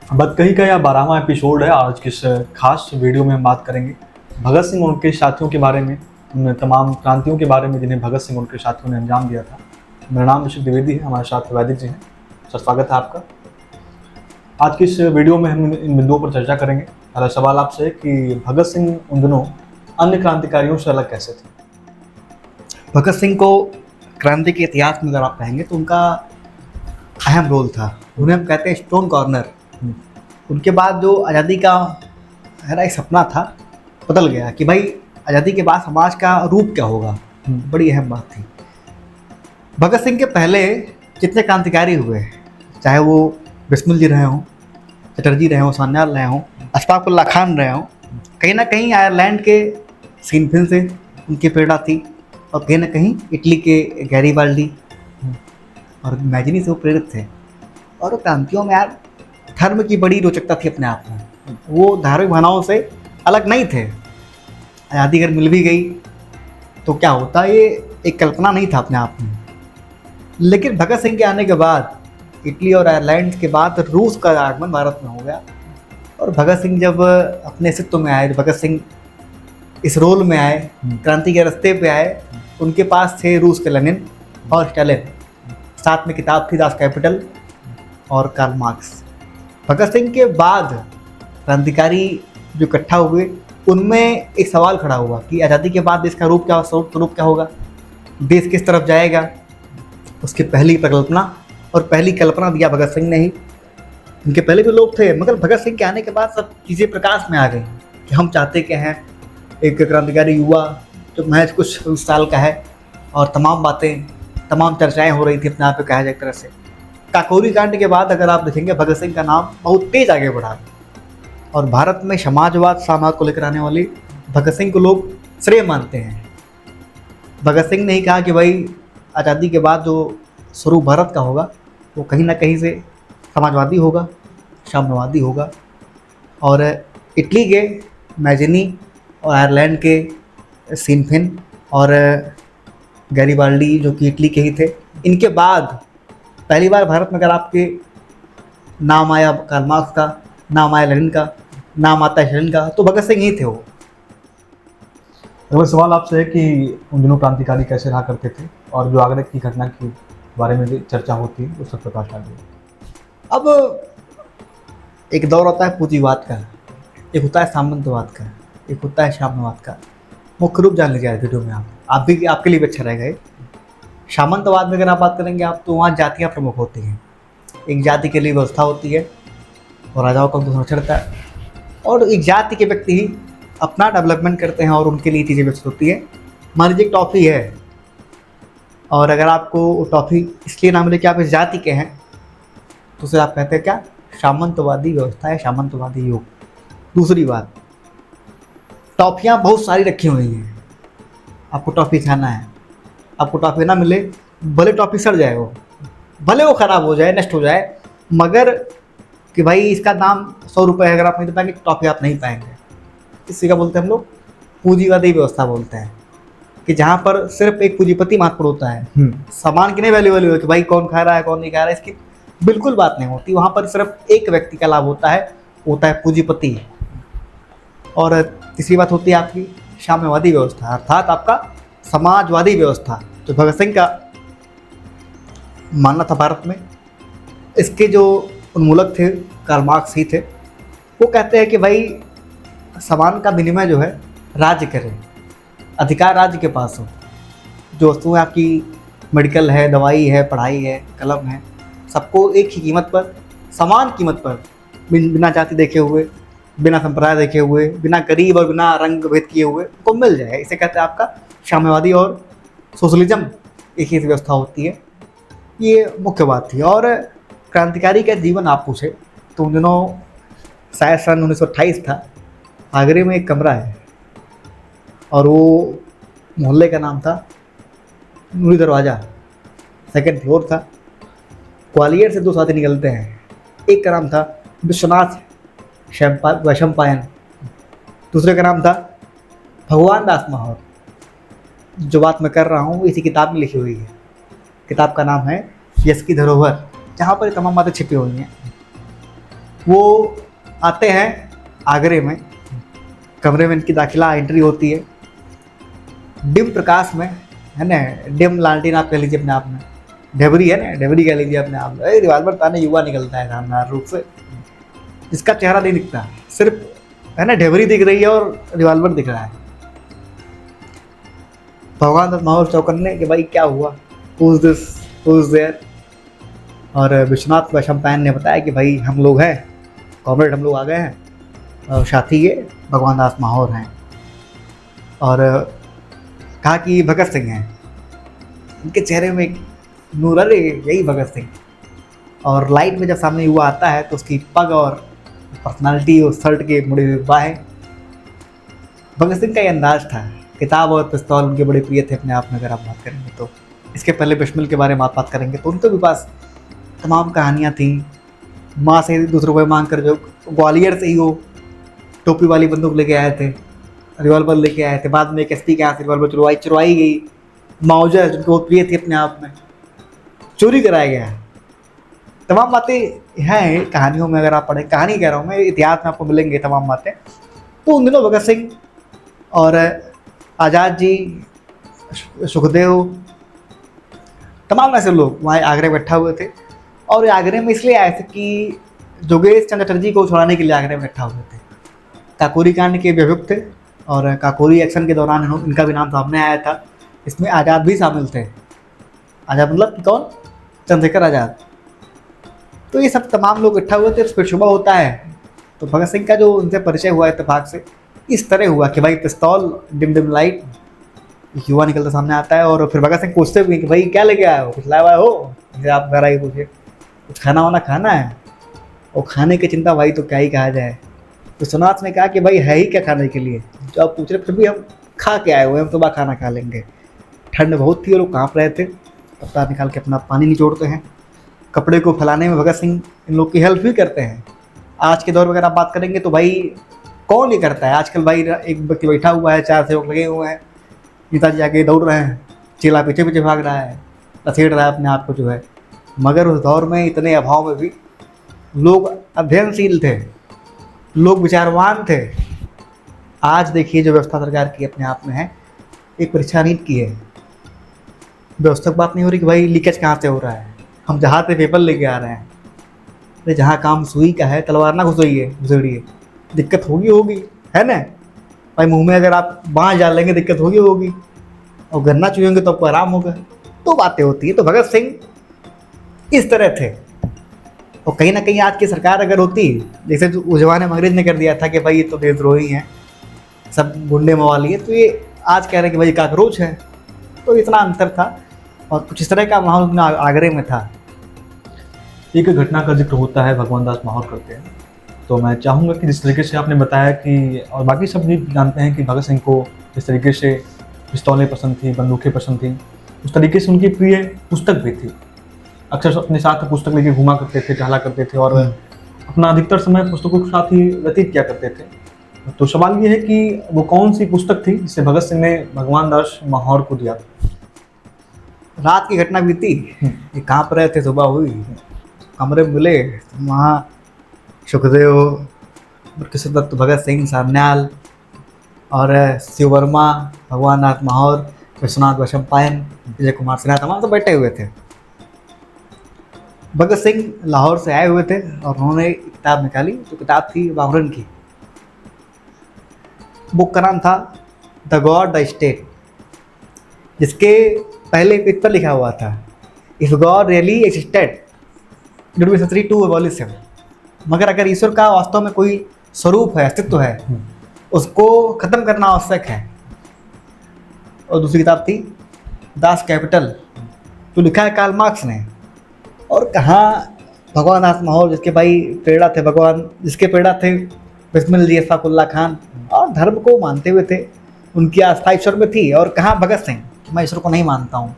बदकही का यह 12वां एपिसोड है। आज की इस खास वीडियो में हम बात करेंगे भगत सिंह और उनके साथियों के बारे में, उन तमाम क्रांतियों के बारे में जिन्हें भगत सिंह और उनके साथियों ने अंजाम दिया था। मेरा नाम ऋषि द्विवेदी है, हमारे साथ वैदिक जी हैं। सर, स्वागत है आपका। आज की इस वीडियो में हम इन बिंदुओं पर चर्चा करेंगे। पहला सवाल आपसे है कि भगत सिंह उन दिनों अन्य क्रांतिकारियों से अलग कैसे थे? भगत सिंह को क्रांति के इतिहास में अगर आप कहेंगे तो उनका अहम रोल था। उन्हें हम कहते हैं स्टोन कॉर्नर। उनके बाद जो आज़ादी का है ना एक सपना था, बदल गया कि भाई आज़ादी के बाद समाज का रूप क्या होगा। बड़ी अहम बात थी। भगत सिंह के पहले जितने क्रांतिकारी हुए, चाहे वो बिस्मिल जी रहे हों, चटर्जी रहे हों, सान्याल रहे हों, अशफाक उल्लाह खान रहे हों, कहीं ना कहीं आयरलैंड के सीनफिन से उनकी प्रेरणा थी और कहीं ना कहीं इटली के गैरीबाल्डी और मैजिनी से वो प्रेरित थे। और क्रांतियों में यार धर्म की बड़ी रोचकता थी अपने आप में। वो धार्मिक भावनाओं से अलग नहीं थे। आज़ादी अगर मिल भी गई तो क्या होता, ये एक कल्पना नहीं था अपने आप में। लेकिन भगत सिंह के आने के बाद, इटली और आयरलैंड के बाद रूस का आगमन भारत में हो गया। और भगत सिंह जब अपने अस्तित्व में आए, भगत सिंह इस रोल में आए, क्रांति के रास्ते पे आए, उनके पास थे रूस के लेनिन और स्टालिन, साथ में किताब थी दास कैपिटल और कार्ल मार्क्स। भगत सिंह के बाद क्रांतिकारी जो इकट्ठा हुए, उनमें एक सवाल खड़ा हुआ कि आज़ादी के बाद देश का रूप क्या, स्वरूप क्या होगा, देश किस तरफ जाएगा। उसकी पहली परिकल्पना और पहली कल्पना दिया भगत सिंह ने ही। उनके पहले भी लोग थे, मगर भगत सिंह के आने के बाद सब चीज़ें प्रकाश में आ गई कि हम चाहते क्या हैं। एक क्रांतिकारी युवा जो महज कुछ 20 साल का है और तमाम बातें, तमाम चर्चाएं हो रही थी अपने आप पे, कहा जाए एक तरह से। काकोरी कांड के बाद अगर आप देखेंगे, भगत सिंह का नाम बहुत तेज आगे बढ़ा और भारत में समाजवाद, साम्यवाद को लेकर आने वाली भगत सिंह को लोग श्रेय मानते हैं। भगत सिंह ने ही कहा कि भाई आज़ादी के बाद जो स्वरूप भारत का होगा वो कहीं ना कहीं से समाजवादी होगा, साम्यवादी होगा। और इटली के मैजिनी और आयरलैंड के सिनफिन और गैरीबाल्डी जो कि इटली के ही थे, इनके बाद पहली बार भारत में अगर आपके नाम आया कार्ल मार्क्स का, नाम आया लेनिन का, नाम आता है स्टालिन का, तो भगत सिंह ही थे वो। अगला सवाल आपसे है कि उन दिनों क्रांतिकारी कैसे रहा करते थे और जो आगरा की घटना के बारे में भी चर्चा होती है, उस पर प्रकाश डालिए। अब एक दौर होता है पूंजीवाद का, एक होता है सामंतवाद का, एक होता है साम्यवाद का। मुख्य रूप जान लीजिए वीडियो में आप भी, आपके लिए भी अच्छा रहेगा ये। सामंतवाद में अगर आप बात करेंगे आप, तो वहाँ जातियाँ प्रमुख होती हैं। एक जाति के लिए व्यवस्था होती है और राजाओं का उनको संरक्षण रहता है, और एक जाति के व्यक्ति ही अपना डेवलपमेंट करते हैं और उनके लिए चीज़ें विकसित होती है। मान लीजिए एक टॉफ़ी है, और अगर आपको टॉफ़ी इसलिए ना मिले कि आप इस जाति के हैं, तो उसे आप कहते हैं क्या, सामंतवादी व्यवस्था है, सामंतवादी युग। दूसरी बात, टॉफ़ियाँ बहुत सारी रखी हुई हैं, आपको टॉफ़ी खाना है, आपको टॉफ़ी ना मिले, भले टॉफ़ी सड़ जाए, वो भले वो ख़राब हो जाए, नष्ट हो जाए, मगर कि भाई इसका दाम 100 रुपये है, अगर आप नहीं दे पाएंगे टॉफ़ी आप नहीं पाएंगे। इसी का बोलते हैं हम लोग पूंजीवादी व्यवस्था बोलते हैं, कि जहाँ पर सिर्फ एक पूंजीपति महत्वपूर्ण होता है। सामान की नहीं वैल्यू है कि भाई कौन खा रहा है कौन नहीं खा रहा है, इसकी बिल्कुल बात नहीं होती। वहाँ पर सिर्फ एक व्यक्ति का लाभ होता है पूंजीपति। और तीसरी बात होती है आपकी साम्यवादी व्यवस्था, अर्थात आपका समाजवादी व्यवस्था, जो भगत सिंह का मानना था भारत में। इसके जो उन्मूलक थे कार्ल मार्क्स ही थे। वो कहते हैं कि भाई सामान का विनिमय जो है राज्य करे, अधिकार राज्य के पास हो। जो वस्तुएं आपकी मेडिकल है, दवाई है, पढ़ाई है, कलम है, सबको एक ही कीमत पर, समान कीमत पर, बिना जाति देखे हुए, बिना संप्रदाय देखे हुए, बिना गरीब और बिना रंग भेद किए हुए उनको मिल जाए। इसे कहते हैं आपका साम्यवादी और सोशलिज्म, एक ही व्यवस्था होती है। ये मुख्य बात थी। और क्रांतिकारी का जीवन आप पूछे तो उन दिनों शायद सन 1928 था। आगरे में एक कमरा है और वो मोहल्ले का नाम था नूरी दरवाज़ा, सेकंड फ्लोर था। ग्वालियर से 2 साथी निकलते हैं। एक का नाम था विश्वनाथ वैशंपायन, दूसरे का नाम था भगवान दास माहौर। जो बात मैं कर रहा हूँ इसी किताब में लिखी हुई है। किताब का नाम है यश की धरोहर, जहाँ पर तमाम बातें छिपी हुई हैं। वो आते हैं आगरे में, कमरे में इनकी दाखिला एंट्री होती है, डिम प्रकाश में, है ना, डिम लालटेन आप कह लीजिए अपने आप में, ढेबरी है ना, ढेबरी कह लीजिए अपने आप में, रिवाल्वर ताने युवा निकलता है शानदार रूप से, जिसका चेहरा नहीं दिखता, सिर्फ है ना ढेबरी दिख रही है और रिवाल्वर दिख रहा है। भगवान दत्त माहौर चौकन्ने कि भाई क्या हुआ, who's this, who's there। और विश्वनाथ वैशंपायन ने बताया कि भाई हम लोग हैं, कॉमरेड हम लोग आ गए हैं, और साथी ये भगवान दास माहौर हैं। और कहा कि भगत सिंह हैं, उनके चेहरे में एक नूर, अरे यही भगत सिंह। और लाइट में जब सामने युवा आता है तो उसकी पग और पर्सनालिटी और शर्ट के मुड़े हुए बाहें, भगत सिंह का ये अंदाज था। किताब और पिस्तौल उनके बड़े प्रिय थे अपने आप में, अगर आप बात करेंगे तो। इसके पहले बिस्मिल के बारे में आप बात करेंगे तो उनके भी पास तमाम कहानियाँ थी। माँ से 2 रुपये मांग कर जो ग्वालियर से ही वो टोपी वाली बंदूक लेके आए थे, रिवॉल्वर लेके आए थे, बाद में एक एसपी के यहाँ से रिवॉल्वर चुरवाई गई। मौजा जिनको बहुत प्रिय थी अपने आप में, चोरी कराया गया। तमाम बातें हैं कहानियों में, अगर आप पढ़ें, कहानी कह रहा हूँ मैं, इतिहास में आपको मिलेंगे तमाम बातें। तो उन दिनों भगत सिंह और आज़ाद जी, सुखदेव, तमाम ऐसे लोग वहाँ आगरे बैठा हुए थे। और आगरे में इसलिए आए थे कि जोगेश चंद्र चटर्जी को छुड़ाने के लिए आगरे में बैठा हुए थे। काकोरी कांड के अभियुक्त थे और काकोरी एक्शन के दौरान इनका भी नाम सामने आया था। इसमें आज़ाद भी शामिल थे। आज़ाद मतलब कि कौन? चंद्रशेखर आज़ाद। तो ये सब तमाम लोग इकट्ठा हुए थे। फिर सुबह होता है तो भगत सिंह का जो उनसे परिचय हुआ इत्तेफाक से इस तरह हुआ कि भाई पिस्तौल, डिम डिम लाइट, युवा निकलता सामने आता है। और फिर भगत सिंह पूछते हुए कि भाई क्या लेके आए हो, कुछ लाया हुआ हो? जैसे आप घर आइए पूछिए, कुछ खाना वाना खाना है? और खाने की चिंता भाई तो क्या ही कहा जाए। तो सोनाथ ने कहा कि भाई है ही क्या खाने के लिए, जो आप पूछ रहे, फिर भी हम खा के आए हुए, हम सुबह खाना खा लेंगे। ठंड बहुत थी और लोग काँप रहे थे। कप्तान निकाल के अपना पानी निचोड़ते हैं। कपड़े को फैलाने में भगत सिंह इन लोग की हेल्प भी करते हैं। आज के दौर में अगर आप बात करेंगे तो भाई कौन नहीं करता है आजकल। भाई एक व्यक्ति बैठा हुआ है, 4 सेवक लगे हुए हैं, नेताजी आगे दौड़ रहे हैं, चेला पीछे पीछे भाग रहा है, लसेड़ रहा है अपने आप को जो है। मगर उस दौर में इतने अभाव में भी लोग अध्ययनशील थे, लोग विचारवान थे। आज देखिए जो व्यवस्था सरकार की अपने आप में है, एक परीक्षा नीट की है, व्यवस्था की बात नहीं हो रही कि भाई लीकेज कहाँ से हो रहा है, हम जहाँ से पेपर लेके आ रहे हैं। अरे जहाँ काम सुई का है तलवार ना घुसेड़िए, दिक्कत होगी, है ना भाई। मुंह में अगर आप बाँस डाल लेंगे दिक्कत होगी, और गन्ना चुएंगे तो आपको आराम होगा। तो बातें होती है। तो भगत सिंह इस तरह थे। और कहीं ना कहीं आज की सरकार अगर होती, जैसे जो उस जमाने में अंग्रेज ने कर दिया था कि भाई ये तो देशद्रोही हैं, सब गुंडे मवाली है, तो ये आज कह रहे हैं कि भाई काकरोच है। तो इतना अंतर था और कुछ इस तरह का माहौल आगरे में था। एक घटना का जिक्र होता है, भगवान दास माहौर करते हैं, तो मैं चाहूँगा कि जिस तरीके से आपने बताया कि, और बाकी सब भी जानते हैं कि भगत सिंह को जिस तरीके से पिस्तौलें पसंद थी, बंदूकें पसंद थी, उस तरीके से उनकी प्रिय पुस्तक भी थी। अक्सर अपने साथ पुस्तक लेके घूमा करते थे, टहला करते थे और अपना अधिकतर समय पुस्तकों के साथ ही व्यतीत किया करते थे। तो सवाल ये है कि वो कौन सी पुस्तक थी जिसे भगत सिंह ने भगवान दास माहौर को दिया? रात की घटना बीती, ये काँप रहे थे, सुबह हुई, कमरे में मिले, वहाँ सुखदेव, कृष्ण दत्त, भगत सिंह, सान्याल और शिव वर्मा, भगवान दास माहौर, विश्वनाथ वैशंपायन, विजय कुमार सिन्हा, तमाम सब बैठे हुए थे। भगत सिंह लाहौर से आए हुए थे और उन्होंने एक किताब निकाली, जो किताब थी वावरन की। बुक का नाम था द गॉड द स्टेट, जिसके पहले पेज पर लिखा हुआ था if God really existed it would be necessary to abolish him. मगर अगर ईश्वर का वास्तव में कोई स्वरूप है, अस्तित्व है, उसको ख़त्म करना आवश्यक है। और दूसरी किताब थी दास कैपिटल, जो लिखा है कार्ल मार्क्स ने। और कहाँ भगवान दास माहौर, जिसके भाई प्रेरणा थे जिसके प्रेरणा थे बिस्मिल जी अशफाकुल्लाह खान, और धर्म को मानते हुए थे, उनकी आस्था ईश्वर में थी। और कहाँ भगत सिंह, मैं ईश्वर को नहीं मानता हूँ।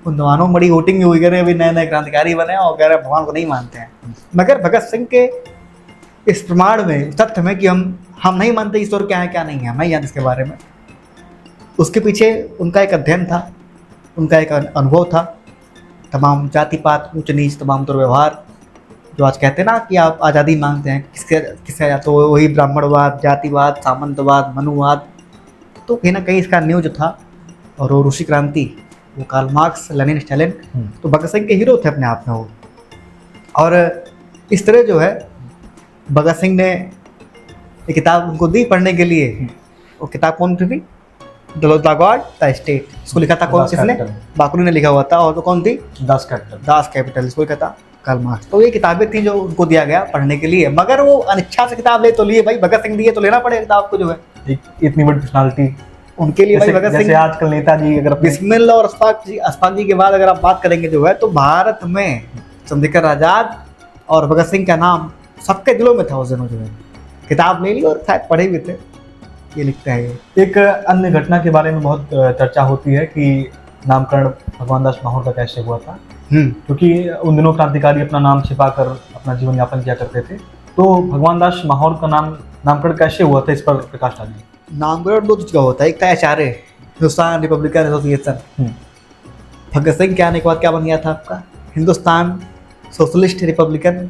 उन जवानों में बड़ी वोटिंग हुई, कह रहे अभी नए नए क्रांतिकारी बने और कह रहे भगवान को नहीं मानते हैं। मगर भगत सिंह के इस प्रमाण में, तथ्य में कि हम नहीं मानते ईश्वर क्या है क्या नहीं है, मैं जानता इसके बारे में, उसके पीछे उनका एक अध्ययन था, उनका एक अनुभव था। तमाम जाति पात, ऊंच नीच, तमाम दुर्व्यवहार, जो आज कहते हैं ना कि आप आज़ादी मांगते हैं, किसके किससे, या तो वही ब्राह्मणवाद, जातिवाद, सामंतवाद, मनुवाद, तो कहीं ना कहीं इसका न्यू जो था, और वो रूसी क्रांति, वो कार्ल मार्क्स, लेनिन, स्टालिन, तो भगत सिंह के हीरो थे अपने आप में वो। और इस तरह जो है भगत सिंह ने एक किताब उनको दी पढ़ने के लिए। वो किताब कौन सी थी? The God the state. इसको लिखा था कौन, दास किसने? कैपिटल। बाकुनी ने लिखा हुआ था। और तो कौन थी? Das Kapital. दास कैपिटल, इसको लिखा था कार्ल मार्क्स। तो ये किताबें थी जो उनको दिया गया पढ़ने के लिए, मगर वो अनिच्छा से किताब ले तो लिए भाई, भगत सिंह दिए तो लेना पड़ेगा किताब को जो है। इतनी बड़ी पर्सनालिटी उनके लिए भाई भगत जैसे सिंह, आजकल नेताजी अगर अपने बिस्मिल्लाह और अशफाक जी के बाद अगर आप बात करेंगे जो है, तो भारत में चंद्रशेखर आजाद और भगत सिंह का नाम सबके दिलों में था उस दिनों जो है। किताब ले ली और शायद पढ़े भी थे, ये लिखते हैं ये। एक अन्य घटना के बारे में बहुत चर्चा होती है कि नामकरण भगवान दास माहौर का कैसे हुआ था, क्योंकि उन दिनों क्रांतिकारी अपना नाम छिपाकर अपना जीवन यापन किया करते थे। तो भगवान दास माहौर का नामकरण कैसे हुआ था, इस पर प्रकाश डालिए। नामकरण दो चीज का होता है, एक था HRA, Hindustan Republican association. Bhagat Singh के आने के बाद क्या बन गया था आपका? हिंदुस्तान सोशलिस्ट रिपब्लिकन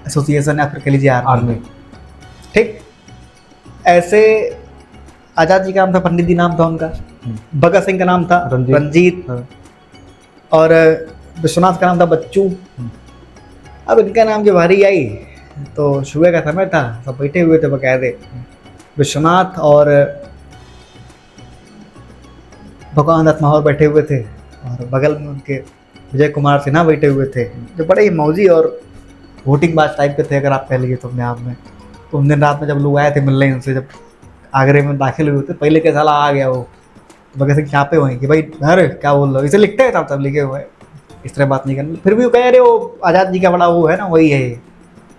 एसोसिएशन, या फिर कह लीजिए आर्मी। ठीक, ऐसे आजाद जी का नाम था पंडित जी, नाम था उनका। भगत सिंह का नाम था रंजीत, और विश्वनाथ का नाम था बच्चू। अब इनका नाम जब बारी आई तो सुबह का समय था, सब बैठे हुए थे बकायदे। विश्वनाथ और भगवान दास माहौर बैठे हुए थे, और बगल में उनके विजय कुमार सिन्हा बैठे हुए थे, जो बड़े ही मौजी और वोटिंग बाज टाइप के थे अगर आप कह लीजिए तो अपने आप में। तो उन दिन रात में जब लोग आए थे मिलने उनसे, जब आगरे में दाखिल हुए थे, पहले के साला आ गया वो, तो भगत सिंह चापे हुए कि भाई अरे क्या बोल रहे हो, इसे लिखते हैं तब लिखे हुए, इस तरह बात नहीं करनी। फिर भी वो कह रहे वो आज़ाद जी का बड़ा वो है ना, वही है,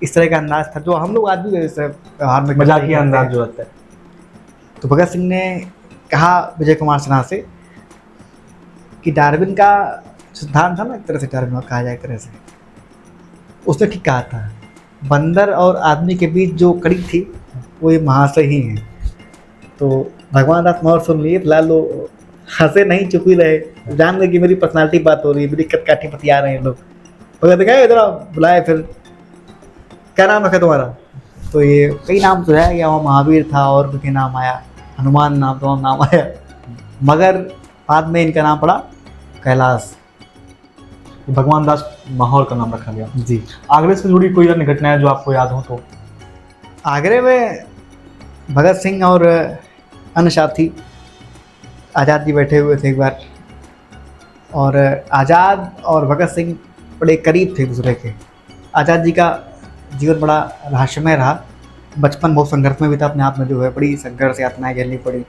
इस तरह का अंदाज था जो हम लोग आज भी इस व्यवहार में मजाकिया अंदाज जो रहता है। तो भगत सिंह ने कहा विजय कुमार सिन्हा से कि डार्विन का सिद्धांत था ना, एक तरह से डार्विन कहा जाए, एक तरह से उसने ठीक कहा था, बंदर और आदमी के बीच जो कड़ी थी वो ये महाशय ही है। तो भगवान दास माहौर सुन लिए, फिलहाल वो हंसे नहीं, चुप ही रहे, जान गए कि मेरी पर्सनालिटी बात हो रही है, मेरी कटकाठी बतिया रहे हैं लोग। भगत गए इधर बुलाए, फिर क्या नाम रखा तुम्हारा? तो ये कई नाम तो है, या वो महावीर था और भी नाम आया, हनुमान नाम तो नाम आया, मगर बाद में इनका नाम पड़ा कैलाश। भगवान दास माहौर का नाम रखा गया जी। आगरे से जुड़ी कोई अन्य घटनाएं जो आपको याद हो तो? आगरे में भगत सिंह और अन्य साथी आज़ाद जी बैठे हुए थे एक बार, और आज़ाद और भगत सिंह बड़े करीब थे एक दूसरे के। आज़ाद जी का जीवन बड़ा रहस्यमय रहा, बचपन बहुत संघर्ष में भी था अपने आप में जो है, बड़ी संघर्ष यातनाएं झेलनी पड़ी,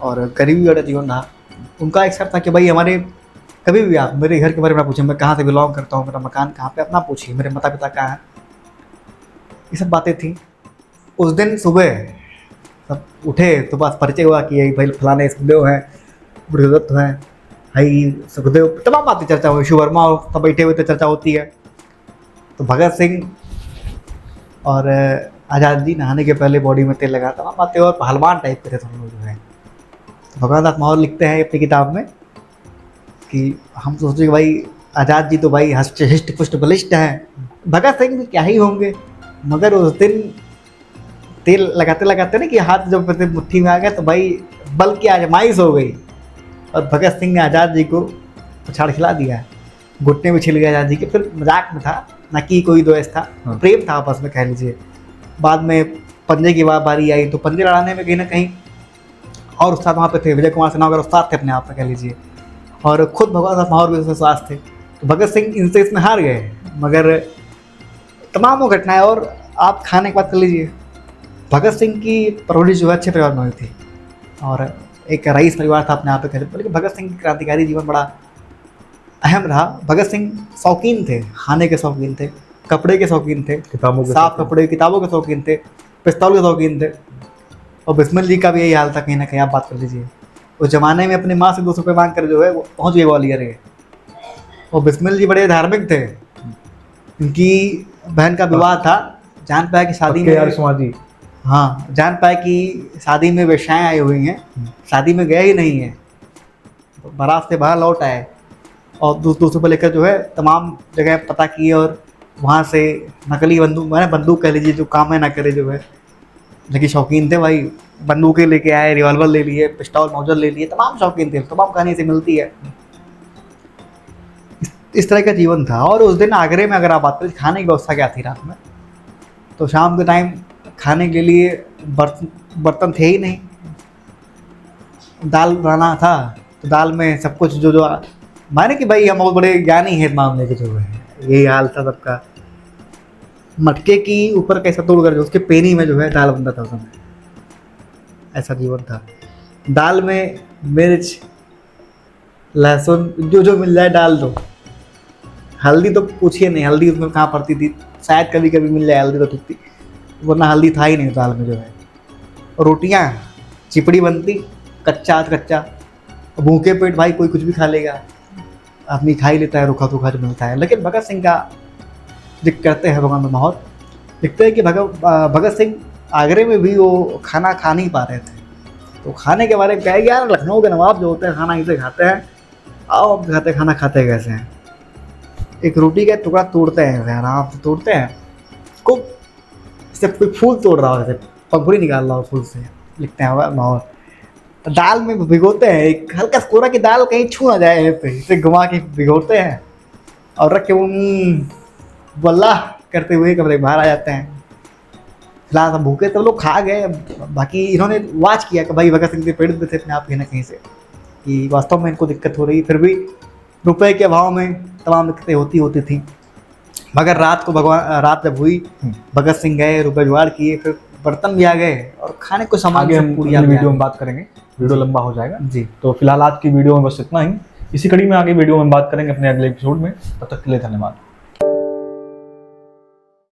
और करीबी वाला जीवन रहा। उनका एक शर्त था कि भाई हमारे कभी भी आप मेरे घर के बारे में पूछें, मैं कहाँ से बिलोंग करता हूँ, मेरा मकान कहाँ पे, अपना पूछिए, मेरे माता पिता कहाँ हैं, ये सब बातें थी। उस दिन सुबह सब उठे तो बस परिचय हुआ कि यही भाई फलाने सुखदेव हैं, बृहदत्त हैं, भाई सुखदेव, तमाम बातें चर्चा हुई, शिव वर्मा और सब बैठे हुए थे, चर्चा होती है। तो भगत सिंह और आज़ाद जी नहाने के पहले बॉडी में तेल लगा, तमाम बातें, और पहलवान टाइप के थे सब लोग जो है। तो भगवान दास माहौर लिखते हैं अपनी किताब में कि हम सोचते कि भाई आज़ाद जी तो भाई हष्ट पुष्ट बलिष्ठ हैं, भगत सिंह भी क्या ही होंगे, मगर उस दिन तेल लगाते लगाते ना कि हाथ जब मुट्ठी में आ गया तो भाई बल की आजमाइश हो गई, और भगत सिंह ने आज़ाद जी को पछाड़ खिला दिया, घुटने में छिल गया आज़ाद जी के। फिर मजाक में था, ना कि कोई द्वेष था, प्रेम था आपस में कह लीजिए। बाद में पंजे की बारी आई तो पंजे लड़ाने में कहीं ना कहीं और उस्ताद वहाँ पे थे, विजय कुमार सिन्हा वगैरह उस्ताद थे अपने आप में कह लीजिए, और खुद भगवान दास माहौर भी उसमें स्वास्थ्य थे। तो भगत सिंह इनसे इसमें हार गए, मगर तमाम वो घटनाएं। और आप खाने की बात कर लीजिए, भगत सिंह की परवरिश जो है अच्छे परिवार में हुई थी, और एक रईस परिवार था अपने आप पे, लेकिन भगत सिंह की क्रांतिकारी जीवन बड़ा अहम रहा। भगत सिंह शौकीन थे, खाने के शौकीन थे, कपड़े के शौकीन थे, किताबों के साफ कपड़े किताबों के शौकीन थे, पिस्तौल के शौकीन थे। और बिस्मिल जी का भी यही हाल था कहीं ना कहीं, आप बात कर लीजिए। उस जमाने में अपनी माँ से 200 रुपये मांग कर जो है वो पहुँच गए ग्वालियर के। और बिस्मिल जी बड़े धार्मिक थे, उनकी बहन का विवाह था, जान पाया कि शादी में, समाजी, हाँ जान पाया कि शादी में वेश्याएँ आई हुई हैं, शादी में गए ही नहीं है, तो बारात से बाहर लौट आए और 200 रुपये लेकर जो है तमाम जगह पता किए, और वहाँ से नकली बंदूक, मैंने बंदूक कह लीजिए, जो काम है ना करे जो है, लेकिन शौकीन थे भाई, बंदूकें लेके आए, रिवॉल्वर ले लिए, पिस्टल मौजूद ले लिए, तमाम शौकीन थे, तमाम कहानी से मिलती है। इस तरह का जीवन था। और उस दिन आगरे में अगर आप बात करें खाने की व्यवस्था क्या थी रात में, तो शाम के टाइम खाने के लिए बर्तन थे ही नहीं, दाल बनाना था तो दाल में सब कुछ जो जो माने कि भाई हम बहुत बड़े ज्ञानी हैं मामले के, जो है यही हाल था सबका। मटके की ऊपर कैसा तोड़ कर उसके पेनी में जो है दाल बनता था उस समय, ऐसा जीवन था। दाल में मिर्च लहसुन जो जो मिल जाए डाल दो। हल्दी तो पूछिए नहीं, हल्दी उसमें कहाँ पड़ती थी, शायद कभी कभी मिल जाए हल्दी तो ठीक थी, वरना हल्दी था ही नहीं दाल में जो है। रोटियाँ चिपड़ी बनती, कच्चा कच्चा, भूखे पेट भाई कोई कुछ भी खा लेगा, आदमी खा ही लेता है रूखा सूखा जो मिलता है। लेकिन भगत सिंह का जिक्र करते हैं भगवान में बहुत, दिखते हैं कि भगत सिंह आगरे में भी वो खाना खा नहीं पा रहे थे, तो खाने के बारे में क्या है यार, लखनऊ के नवाब जो होते हैं खाना इसे खाते हैं, आओ अब खाते खाना खाते कैसे हैं, एक रोटी का टुकड़ा तोड़ते हैं आराम से तोड़ते हैं, खूब जैसे कोई फूल तोड़ रहा हो, जैसे पंखुड़ी निकाल रहा हो फूल से, लिखते हैं माहौल। दाल में भिगोते हैं, एक हल्का कोरा की दाल कहीं छू ना जाए पे, इसे घुमा के भिगोते हैं और रख के वल्लाह करते हुए कमरे बाहर आ जाते हैं। फिलहाल सब भूखे तो लोग खा गए, बाकी इन्होंने वाच किया कि भाई भगत सिंह से पीड़ित थे अपने आप कहीं ना कहीं से, कि वास्तव में इनको दिक्कत हो रही, फिर भी रुपए के अभाव में तमाम दिक्कतें होती थी। मगर रात को रात जब हुई, भगत सिंह गए, रुपए जुगाड़ किए, फिर बर्तन भी आ गए और खाने को सामान आगे हम पूरी वीडियो में बात करेंगे, वीडियो लंबा हो जाएगा जी। तो फिलहाल आज की वीडियो में बस इतना ही। इसी कड़ी में आगे वीडियो में बात करेंगे अपने अगले एपिसोड में। तब तक के लिए धन्यवाद।